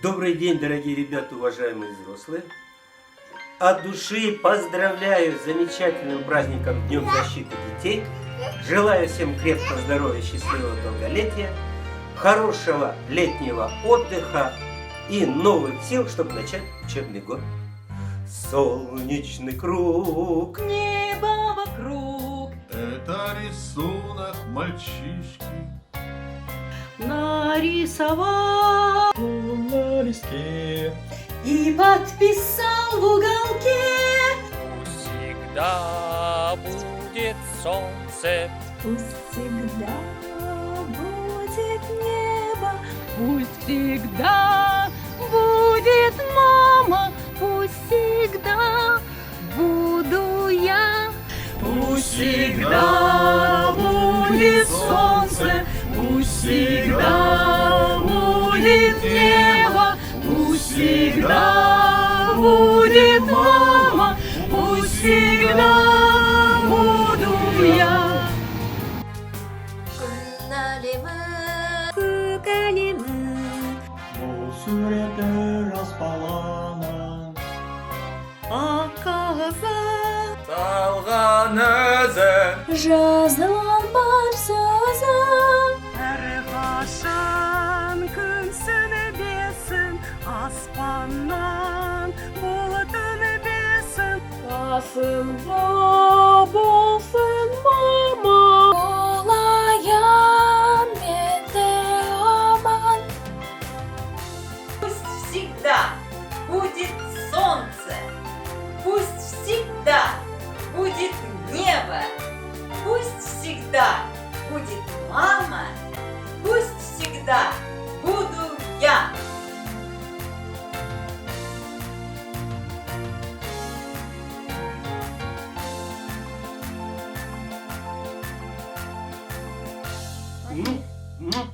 Добрый день, дорогие ребята, уважаемые взрослые. От души поздравляю с замечательным праздником Днем защиты детей. Желаю всем крепкого здоровья, счастливого долголетия, хорошего летнего отдыха и новых сил, чтобы начать учебный год. Солнечный круг, Небо вокруг, Это рисунок мальчишки нарисовал на листке. и подписал в уголке. Пусть всегда будет солнце, Пусть всегда будет небо, пусть всегда будет мама, пусть всегда буду я. Пусть всегда будет солнце, пусть всегда будет небо, пусть всегда будет мама, пусть всегда буду я. Bu surette raspalanan Salğan özün Жазылған бар сөзім әрқашан күн сөнбесін, аспаннан бұлт өнбесін. Қасымда болсын мама, болайын мен де аман. Пусть всегда будет солнце, пусть всегда будет небо, пусть всегда будет мама, пусть всегда буду я. ну,